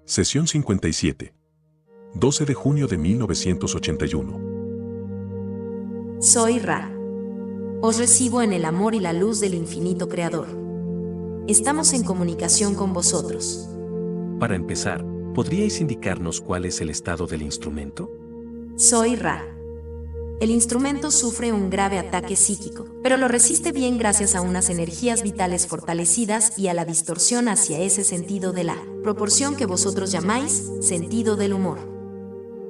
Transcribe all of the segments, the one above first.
Sesión 57. 12 de junio de 1981. Soy Ra. Os recibo en el amor y la luz del infinito Creador. Estamos en comunicación con vosotros. Para empezar, ¿podríais indicarnos cuál es el estado del instrumento? Soy Ra. El instrumento sufre un grave ataque psíquico, pero lo resiste bien gracias a unas energías vitales fortalecidas y a la distorsión hacia ese sentido de la proporción que vosotros llamáis sentido del humor.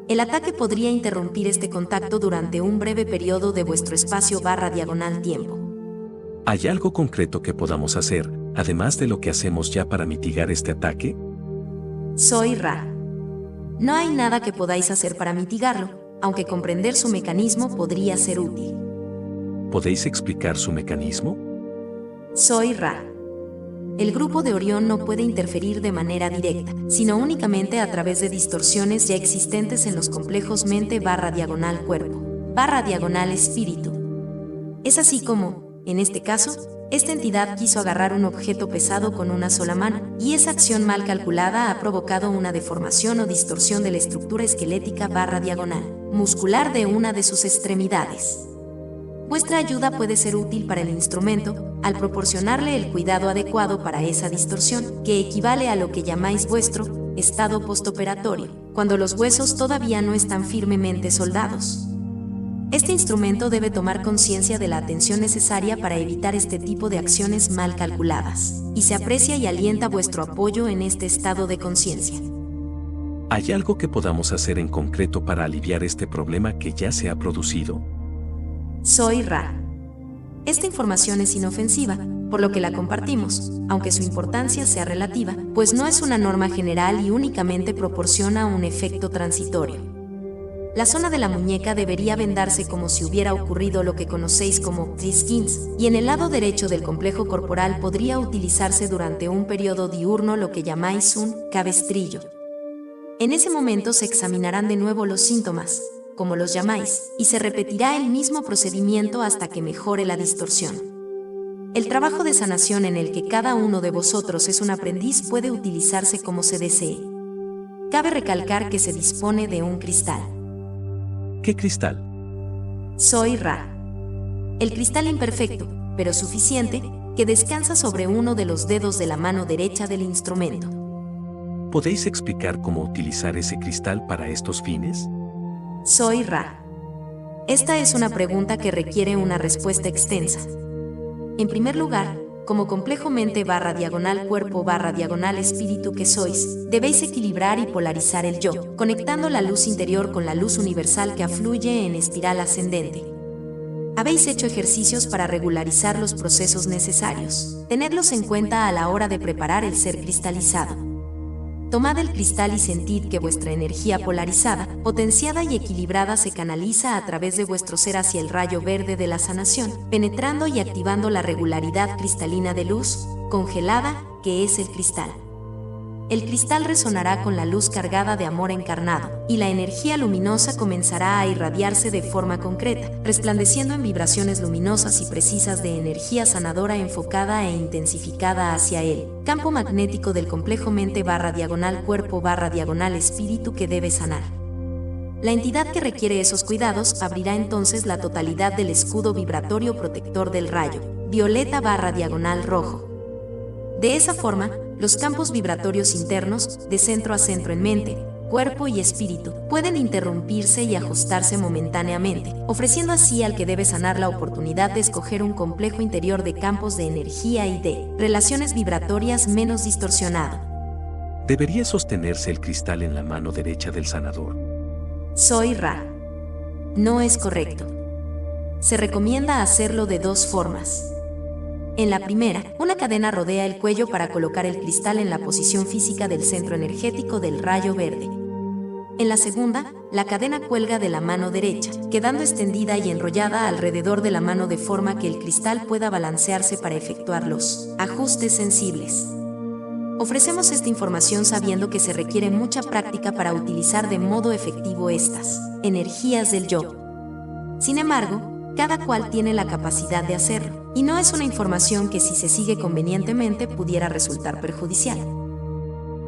El ataque podría interrumpir este contacto durante un breve periodo de vuestro espacio/tiempo. ¿Hay algo concreto que podamos hacer, además de lo que hacemos ya para mitigar este ataque? Soy Ra. No hay nada que podáis hacer para mitigarlo, aunque comprender su mecanismo podría ser útil. ¿Podéis explicar su mecanismo? Soy Ra. El grupo de Orión no puede interferir de manera directa, sino únicamente a través de distorsiones ya existentes en los complejos mente/cuerpo/espíritu. Es así como, en este caso, esta entidad quiso agarrar un objeto pesado con una sola mano, y esa acción mal calculada ha provocado una deformación o distorsión de la estructura esquelética/muscular de una de sus extremidades. Vuestra ayuda puede ser útil para el instrumento, al proporcionarle el cuidado adecuado para esa distorsión, que equivale a lo que llamáis vuestro estado postoperatorio, cuando los huesos todavía no están firmemente soldados. Este instrumento debe tomar conciencia de la atención necesaria para evitar este tipo de acciones mal calculadas, y se aprecia y alienta vuestro apoyo en este estado de conciencia. ¿Hay algo que podamos hacer en concreto para aliviar este problema que ya se ha producido? Soy Ra. Esta información es inofensiva, por lo que la compartimos, aunque su importancia sea relativa, pues no es una norma general y únicamente proporciona un efecto transitorio. La zona de la muñeca debería vendarse como si hubiera ocurrido lo que conocéis como skins, y en el lado derecho del complejo corporal podría utilizarse durante un periodo diurno lo que llamáis un cabestrillo. En ese momento se examinarán de nuevo los síntomas, como los llamáis, y se repetirá el mismo procedimiento hasta que mejore la distorsión. El trabajo de sanación en el que cada uno de vosotros es un aprendiz puede utilizarse como se desee. Cabe recalcar que se dispone de un cristal. ¿Qué cristal? Soy Ra. El cristal imperfecto, pero suficiente, que descansa sobre uno de los dedos de la mano derecha del instrumento. ¿Podéis explicar cómo utilizar ese cristal para estos fines? Soy Ra. Esta es una pregunta que requiere una respuesta extensa. En primer lugar, como complejo mente/cuerpo/espíritu que sois, debéis equilibrar y polarizar el yo, conectando la luz interior con la luz universal que afluye en espiral ascendente. Habéis hecho ejercicios para regularizar los procesos necesarios. Tenedlos en cuenta a la hora de preparar el ser cristalizado. Tomad el cristal y sentid que vuestra energía polarizada, potenciada y equilibrada se canaliza a través de vuestro ser hacia el rayo verde de la sanación, penetrando y activando la regularidad cristalina de luz, congelada, que es el cristal. El cristal resonará con la luz cargada de amor encarnado, y la energía luminosa comenzará a irradiarse de forma concreta, resplandeciendo en vibraciones luminosas y precisas de energía sanadora enfocada e intensificada hacia el campo magnético del complejo mente/cuerpo/espíritu que debe sanar. La entidad que requiere esos cuidados abrirá entonces la totalidad del escudo vibratorio protector del rayo violeta/rojo. De esa forma, los campos vibratorios internos, de centro a centro en mente, cuerpo y espíritu, pueden interrumpirse y ajustarse momentáneamente, ofreciendo así al que debe sanar la oportunidad de escoger un complejo interior de campos de energía y de relaciones vibratorias menos distorsionado. ¿Debería sostenerse el cristal en la mano derecha del sanador? Soy Ra. No es correcto. Se recomienda hacerlo de dos formas. En la primera, una cadena rodea el cuello para colocar el cristal en la posición física del centro energético del rayo verde. En la segunda, la cadena cuelga de la mano derecha, quedando extendida y enrollada alrededor de la mano de forma que el cristal pueda balancearse para efectuar los ajustes sensibles. Ofrecemos esta información sabiendo que se requiere mucha práctica para utilizar de modo efectivo estas energías del yo. Sin embargo, cada cual tiene la capacidad de hacerlo, y no es una información que si se sigue convenientemente pudiera resultar perjudicial.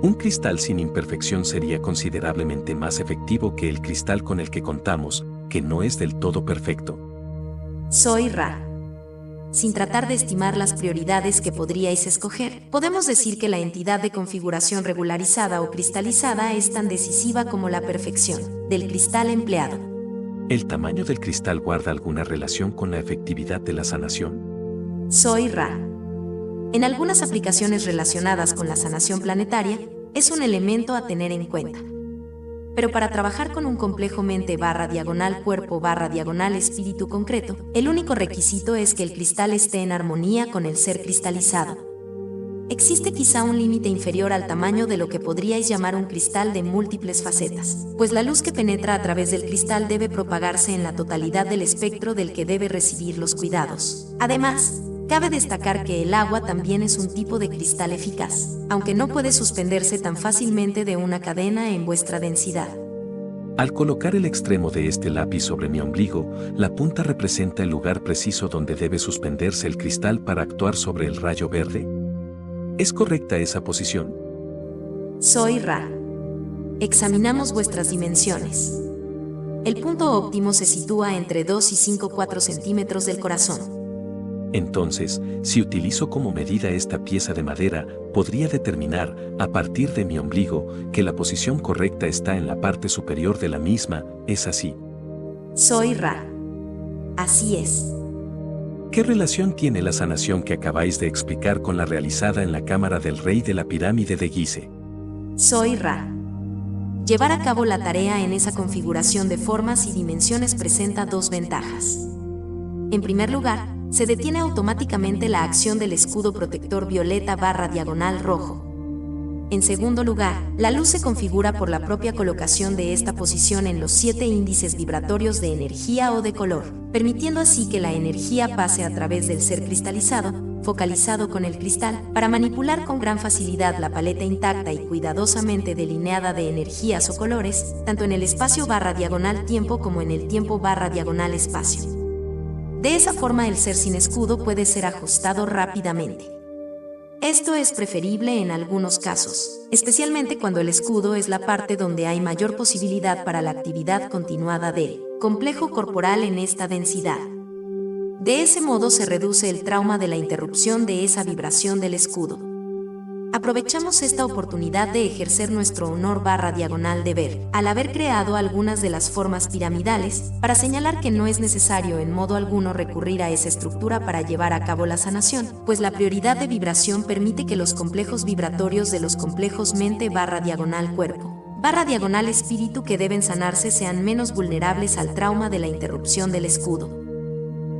Un cristal sin imperfección sería considerablemente más efectivo que el cristal con el que contamos, que no es del todo perfecto. Soy Ra. Sin tratar de estimar las prioridades que podríais escoger, podemos decir que la entidad de configuración regularizada o cristalizada es tan decisiva como la perfección del cristal empleado. ¿El tamaño del cristal guarda alguna relación con la efectividad de la sanación? Soy Ra. En algunas aplicaciones relacionadas con la sanación planetaria, es un elemento a tener en cuenta. Pero para trabajar con un complejo mente/cuerpo/espíritu concreto, el único requisito es que el cristal esté en armonía con el ser cristalizado. Existe quizá un límite inferior al tamaño de lo que podríais llamar un cristal de múltiples facetas, pues la luz que penetra a través del cristal debe propagarse en la totalidad del espectro del que debe recibir los cuidados. Además, cabe destacar que el agua también es un tipo de cristal eficaz, aunque no puede suspenderse tan fácilmente de una cadena en vuestra densidad. Al colocar el extremo de este lápiz sobre mi ombligo, la punta representa el lugar preciso donde debe suspenderse el cristal para actuar sobre el rayo verde. ¿Es correcta esa posición? Soy Ra. Examinamos vuestras dimensiones. El punto óptimo se sitúa entre 2 y 5,4 centímetros del corazón. Entonces, si utilizo como medida esta pieza de madera, podría determinar, a partir de mi ombligo, que la posición correcta está en la parte superior de la misma. ¿Es así? Soy Ra. Así es. ¿Qué relación tiene la sanación que acabáis de explicar con la realizada en la cámara del rey de la pirámide de Gizeh? Soy Ra. Llevar a cabo la tarea en esa configuración de formas y dimensiones presenta dos ventajas. En primer lugar, se detiene automáticamente la acción del escudo protector violeta/rojo. En segundo lugar, la luz se configura por la propia colocación de esta posición en los 7 índices vibratorios de energía o de color, permitiendo así que la energía pase a través del ser cristalizado, focalizado con el cristal, para manipular con gran facilidad la paleta intacta y cuidadosamente delineada de energías o colores, tanto en el espacio/tiempo como en el tiempo/espacio. De esa forma el ser sin escudo puede ser ajustado rápidamente. Esto es preferible en algunos casos, especialmente cuando el escudo es la parte donde hay mayor posibilidad para la actividad continuada del complejo corporal en esta densidad. De ese modo se reduce el trauma de la interrupción de esa vibración del escudo. Aprovechamos esta oportunidad de ejercer nuestro honor/deber, al haber creado algunas de las formas piramidales, para señalar que no es necesario en modo alguno recurrir a esa estructura para llevar a cabo la sanación, pues la prioridad de vibración permite que los complejos vibratorios de los complejos mente/cuerpo/espíritu que deben sanarse sean menos vulnerables al trauma de la interrupción del escudo.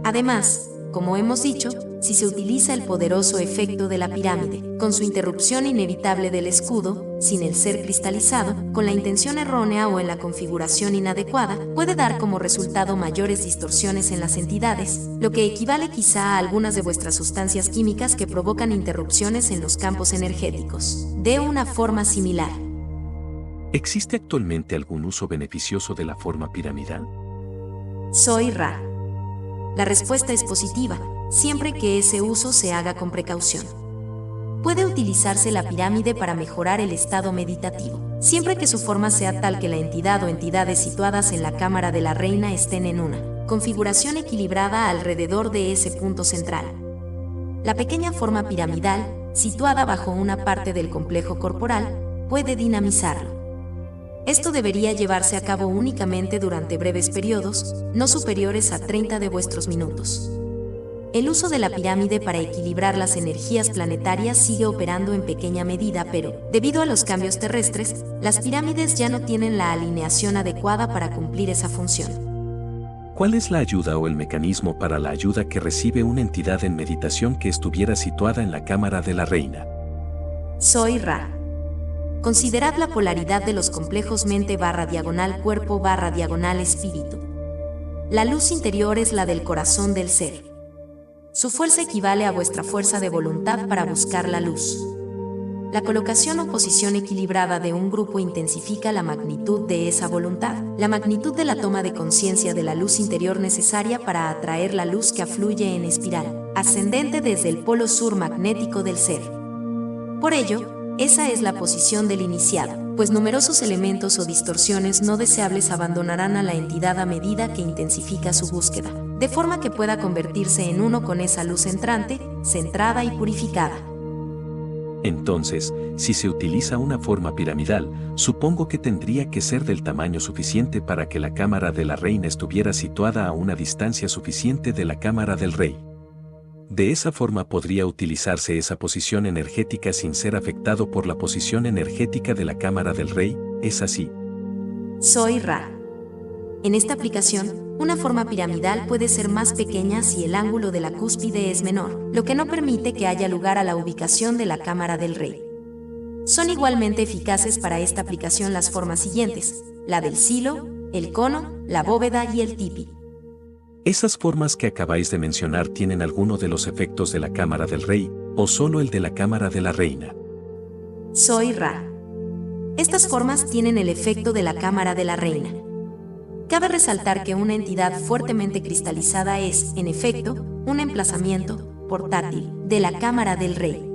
Además, como hemos dicho, si se utiliza el poderoso efecto de la pirámide, con su interrupción inevitable del escudo, sin el ser cristalizado, con la intención errónea o en la configuración inadecuada, puede dar como resultado mayores distorsiones en las entidades, lo que equivale quizá a algunas de vuestras sustancias químicas que provocan interrupciones en los campos energéticos. De una forma similar. ¿Existe actualmente algún uso beneficioso de la forma piramidal? Soy Ra. La respuesta es positiva, siempre que ese uso se haga con precaución. Puede utilizarse la pirámide para mejorar el estado meditativo, siempre que su forma sea tal que la entidad o entidades situadas en la cámara de la reina estén en una configuración equilibrada alrededor de ese punto central. La pequeña forma piramidal, situada bajo una parte del complejo corporal, puede dinamizarlo. Esto debería llevarse a cabo únicamente durante breves periodos, no superiores a 30 de vuestros minutos. El uso de la pirámide para equilibrar las energías planetarias sigue operando en pequeña medida, pero, debido a los cambios terrestres, las pirámides ya no tienen la alineación adecuada para cumplir esa función. ¿Cuál es la ayuda o el mecanismo para la ayuda que recibe una entidad en meditación que estuviera situada en la cámara de la reina? Soy Ra. Considerad la polaridad de los complejos mente/cuerpo/espíritu. La luz interior es la del corazón del ser. Su fuerza equivale a vuestra fuerza de voluntad para buscar la luz. La colocación o posición equilibrada de un grupo intensifica la magnitud de esa voluntad, la magnitud de la toma de conciencia de la luz interior necesaria para atraer la luz que afluye en espiral, ascendente desde el polo sur magnético del ser. Por ello, Esa es la posición del iniciado, pues numerosos elementos o distorsiones no deseables abandonarán a la entidad a medida que intensifica su búsqueda, de forma que pueda convertirse en uno con esa luz entrante, centrada y purificada. Entonces, si se utiliza una forma piramidal, supongo que tendría que ser del tamaño suficiente para que la cámara de la reina estuviera situada a una distancia suficiente de la cámara del rey. De esa forma podría utilizarse esa posición energética sin ser afectado por la posición energética de la cámara del rey, ¿es así? Soy Ra. En esta aplicación, una forma piramidal puede ser más pequeña si el ángulo de la cúspide es menor, lo que no permite que haya lugar a la ubicación de la cámara del rey. Son igualmente eficaces para esta aplicación las formas siguientes: la del silo, el cono, la bóveda y el tipi. ¿Esas formas que acabáis de mencionar tienen alguno de los efectos de la cámara del rey, o solo el de la cámara de la reina? Soy Ra. Estas formas tienen el efecto de la cámara de la reina. Cabe resaltar que una entidad fuertemente cristalizada es, en efecto, un emplazamiento portátil de la cámara del rey.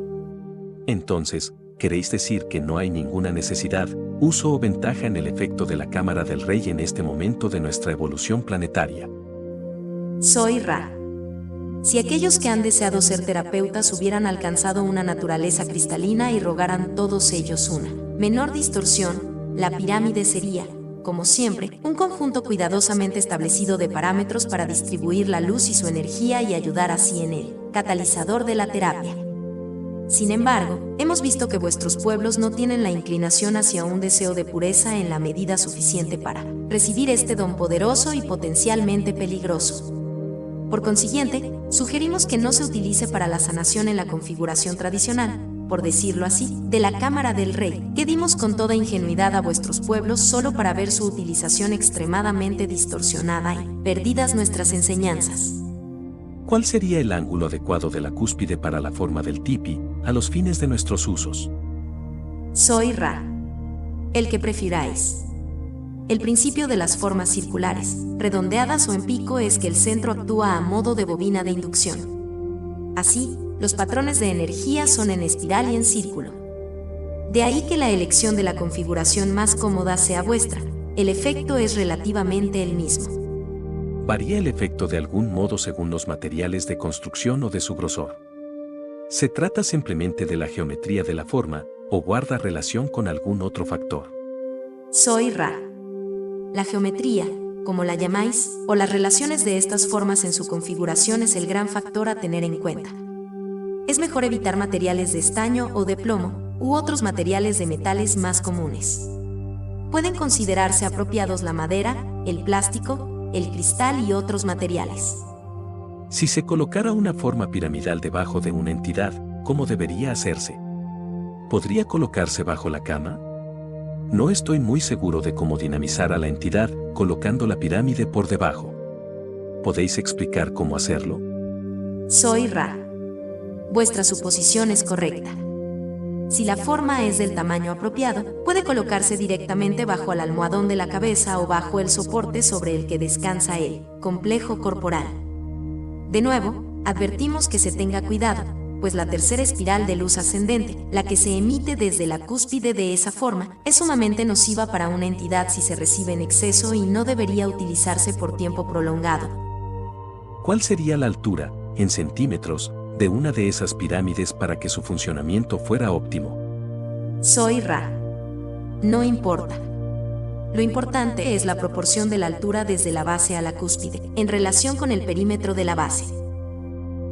Entonces, ¿queréis decir que no hay ninguna necesidad, uso o ventaja en el efecto de la cámara del rey en este momento de nuestra evolución planetaria? Soy Ra. Si aquellos que han deseado ser terapeutas hubieran alcanzado una naturaleza cristalina y rogaran todos ellos una menor distorsión, la pirámide sería, como siempre, un conjunto cuidadosamente establecido de parámetros para distribuir la luz y su energía y ayudar así en el catalizador de la terapia. Sin embargo, hemos visto que vuestros pueblos no tienen la inclinación hacia un deseo de pureza en la medida suficiente para recibir este don poderoso y potencialmente peligroso. Por consiguiente, sugerimos que no se utilice para la sanación en la configuración tradicional, por decirlo así, de la cámara del rey, que dimos con toda ingenuidad a vuestros pueblos solo para ver su utilización extremadamente distorsionada y perdidas nuestras enseñanzas. ¿Cuál sería el ángulo adecuado de la cúspide para la forma del tipi, a los fines de nuestros usos? Soy Ra. El que prefiráis. El principio de las formas circulares, redondeadas o en pico, es que el centro actúa a modo de bobina de inducción. Así, los patrones de energía son en espiral y en círculo. De ahí que la elección de la configuración más cómoda sea vuestra. El efecto es relativamente el mismo. ¿Varía el efecto de algún modo según los materiales de construcción o de su grosor? ¿Se trata simplemente de la geometría de la forma, o guarda relación con algún otro factor? Soy Ra. La geometría, como la llamáis, o las relaciones de estas formas en su configuración es el gran factor a tener en cuenta. Es mejor evitar materiales de estaño o de plomo, u otros materiales de metales más comunes. Pueden considerarse apropiados la madera, el plástico, el cristal y otros materiales. Si se colocara una forma piramidal debajo de una entidad, ¿cómo debería hacerse? ¿Podría colocarse bajo la cama? No estoy muy seguro de cómo dinamizar a la entidad colocando la pirámide por debajo. ¿Podéis explicar cómo hacerlo? Soy Ra. Vuestra suposición es correcta. Si la forma es del tamaño apropiado, puede colocarse directamente bajo el almohadón de la cabeza o bajo el soporte sobre el que descansa el complejo corporal. De nuevo, advertimos que se tenga cuidado, pues la tercera espiral de luz ascendente, la que se emite desde la cúspide de esa forma, es sumamente nociva para una entidad si se recibe en exceso y no debería utilizarse por tiempo prolongado. ¿Cuál sería la altura, en centímetros, de una de esas pirámides para que su funcionamiento fuera óptimo? Soy Ra. No importa. Lo importante es la proporción de la altura desde la base a la cúspide, en relación con el perímetro de la base.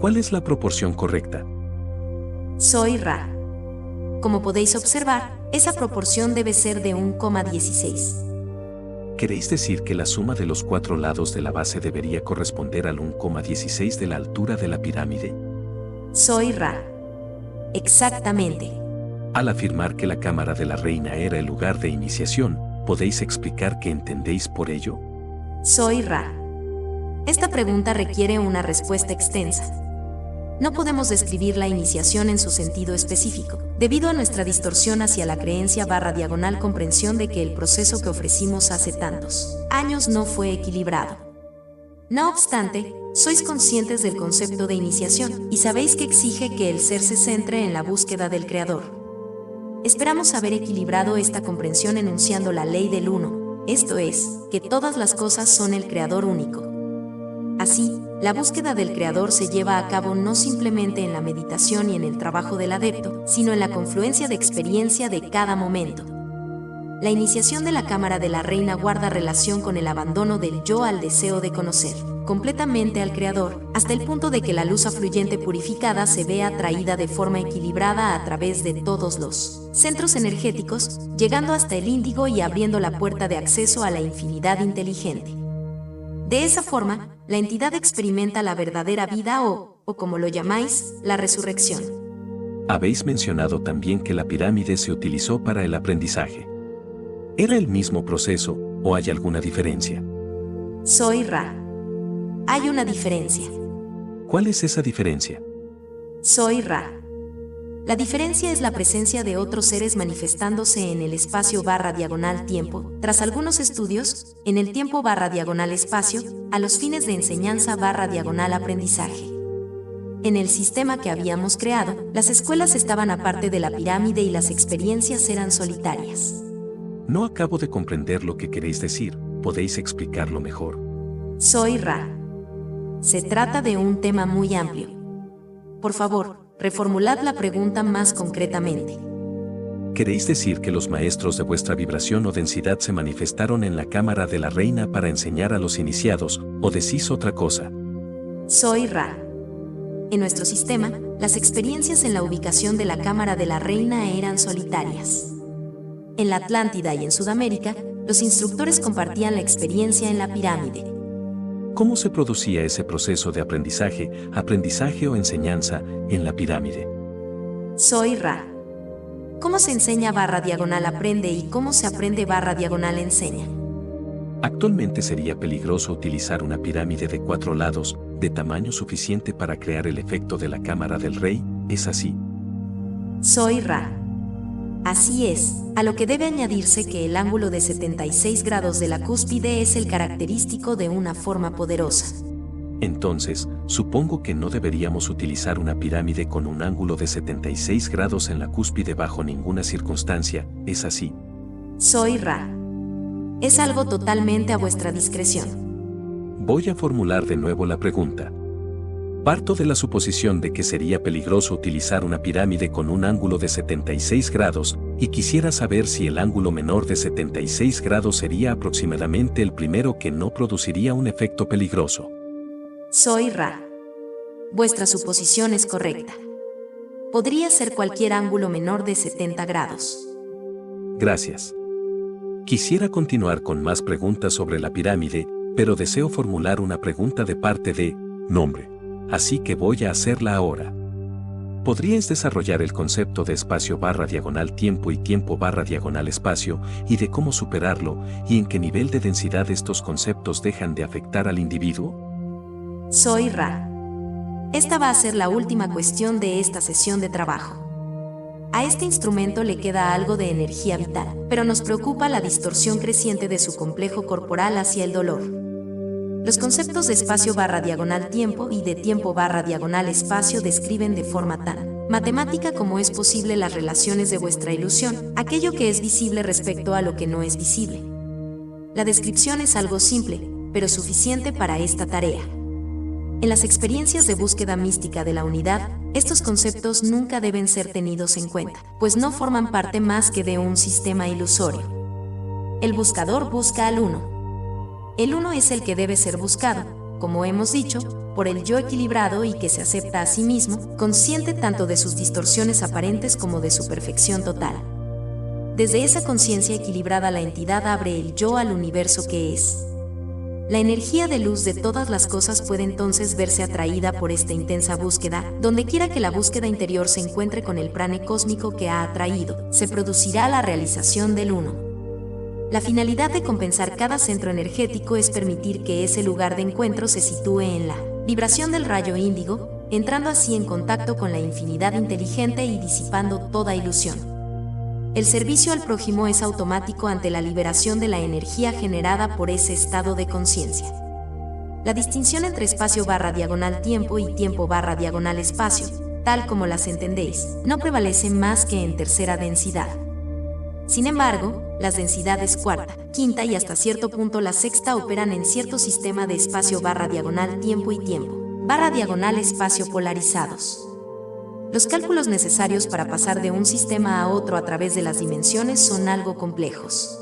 ¿Cuál es la proporción correcta? Soy Ra. Como podéis observar, esa proporción debe ser de 1,16. ¿Queréis decir que la suma de los 4 lados de la base debería corresponder al 1,16 de la altura de la pirámide? Soy Ra. Exactamente. Al afirmar que la cámara de la reina era el lugar de iniciación, ¿podéis explicar qué entendéis por ello? Soy Ra. Esta pregunta requiere una respuesta extensa. No podemos describir la iniciación en su sentido específico, debido a nuestra distorsión hacia la creencia /diagonal comprensión de que el proceso que ofrecimos hace tantos años no fue equilibrado. No obstante, sois conscientes del concepto de iniciación y sabéis que exige que el ser se centre en la búsqueda del Creador. Esperamos haber equilibrado esta comprensión enunciando la ley del uno, esto es, que todas las cosas son el creador único. Así, la búsqueda del creador se lleva a cabo no simplemente en la meditación y en el trabajo del adepto, sino en la confluencia de experiencia de cada momento. La iniciación de la cámara de la reina guarda relación con el abandono del yo al deseo de conocer completamente al creador, hasta el punto de que la luz afluyente purificada se ve atraída de forma equilibrada a través de todos los centros energéticos, llegando hasta el índigo y abriendo la puerta de acceso a la infinidad inteligente. De esa forma, la entidad experimenta la verdadera vida o como lo llamáis, la resurrección. Habéis mencionado también que la pirámide se utilizó para el aprendizaje. ¿Era el mismo proceso o hay alguna diferencia? Soy Ra. Hay una diferencia. ¿Cuál es esa diferencia? Soy Ra. La diferencia es la presencia de otros seres manifestándose en el espacio/diagonal-tiempo, tras algunos estudios, en el tiempo/diagonal-espacio, a los fines de enseñanza/diagonal-aprendizaje. En el sistema que habíamos creado, las escuelas estaban aparte de la pirámide y las experiencias eran solitarias. No acabo de comprender lo que queréis decir, ¿podéis explicarlo mejor? Soy Ra. Se trata de un tema muy amplio. Por favor, reformulad la pregunta más concretamente. ¿Queréis decir que los maestros de vuestra vibración o densidad se manifestaron en la cámara de la reina para enseñar a los iniciados, o decís otra cosa? Soy Ra. En nuestro sistema, las experiencias en la ubicación de la cámara de la reina eran solitarias. En la Atlántida y en Sudamérica, los instructores compartían la experiencia en la pirámide. ¿Cómo se producía ese proceso de aprendizaje o enseñanza en la pirámide? Soy Ra. ¿Cómo se enseña/diagonal aprende y cómo se aprende/diagonal enseña? Actualmente sería peligroso utilizar una pirámide de 4 lados, de tamaño suficiente para crear el efecto de la cámara del rey, ¿es así? Soy Ra. Así es, a lo que debe añadirse que el ángulo de 76 grados de la cúspide es el característico de una forma poderosa. Entonces, supongo que no deberíamos utilizar una pirámide con un ángulo de 76 grados en la cúspide bajo ninguna circunstancia, ¿es así? Soy Ra. Es algo totalmente a vuestra discreción. Voy a formular de nuevo la pregunta. Parto de la suposición de que sería peligroso utilizar una pirámide con un ángulo de 76 grados, y quisiera saber si el ángulo menor de 76 grados sería aproximadamente el primero que no produciría un efecto peligroso. Soy Ra. Vuestra suposición es correcta. Podría ser cualquier ángulo menor de 70 grados. Gracias. Quisiera continuar con más preguntas sobre la pirámide, pero deseo formular una pregunta de parte de nombre. Así que voy a hacerla ahora. ¿Podríais desarrollar el concepto de espacio/diagonal-tiempo y tiempo/diagonal-espacio y de cómo superarlo y en qué nivel de densidad estos conceptos dejan de afectar al individuo? Soy Ra. Esta va a ser la última cuestión de esta sesión de trabajo. A este instrumento le queda algo de energía vital, pero nos preocupa la distorsión creciente de su complejo corporal hacia el dolor. Los conceptos de espacio/diagonal-tiempo y de tiempo/diagonal-espacio describen de forma tan matemática como es posible las relaciones de vuestra ilusión, aquello que es visible respecto a lo que no es visible. La descripción es algo simple, pero suficiente para esta tarea. En las experiencias de búsqueda mística de la unidad, estos conceptos nunca deben ser tenidos en cuenta, pues no forman parte más que de un sistema ilusorio. El buscador busca al uno. El uno es el que debe ser buscado, como hemos dicho, por el yo equilibrado y que se acepta a sí mismo, consciente tanto de sus distorsiones aparentes como de su perfección total. Desde esa conciencia equilibrada la entidad abre el yo al universo que es. La energía de luz de todas las cosas puede entonces verse atraída por esta intensa búsqueda, donde quiera que la búsqueda interior se encuentre con el prane cósmico que ha atraído, se producirá la realización del uno. La finalidad de compensar cada centro energético es permitir que ese lugar de encuentro se sitúe en la vibración del rayo índigo, entrando así en contacto con la infinidad inteligente y disipando toda ilusión. El servicio al prójimo es automático ante la liberación de la energía generada por ese estado de conciencia. La distinción entre espacio/diagonal-tiempo y tiempo/diagonal-espacio tal como las entendéis, no prevalece más que en tercera densidad. Sin embargo, las densidades cuarta, quinta y hasta cierto punto la sexta operan en cierto sistema de espacio barra diagonal tiempo y tiempo, barra diagonal espacio polarizados. Los cálculos necesarios para pasar de un sistema a otro a través de las dimensiones son algo complejos.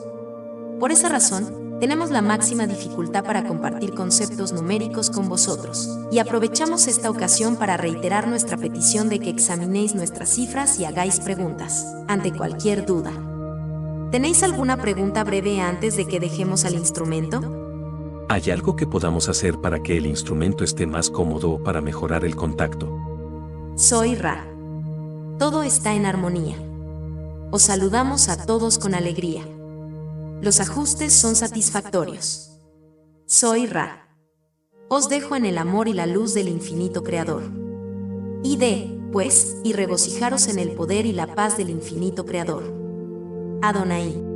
Por esa razón, tenemos la máxima dificultad para compartir conceptos numéricos con vosotros, y aprovechamos esta ocasión para reiterar nuestra petición de que examinéis nuestras cifras y hagáis preguntas, ante cualquier duda. ¿Tenéis alguna pregunta breve antes de que dejemos al instrumento? ¿Hay algo que podamos hacer para que el instrumento esté más cómodo o para mejorar el contacto? Soy Ra. Todo está en armonía. Os saludamos a todos con alegría. Los ajustes son satisfactorios. Soy Ra. Os dejo en el amor y la luz del infinito Creador. Id, pues, y regocijaros en el poder y la paz del infinito Creador. Adonai.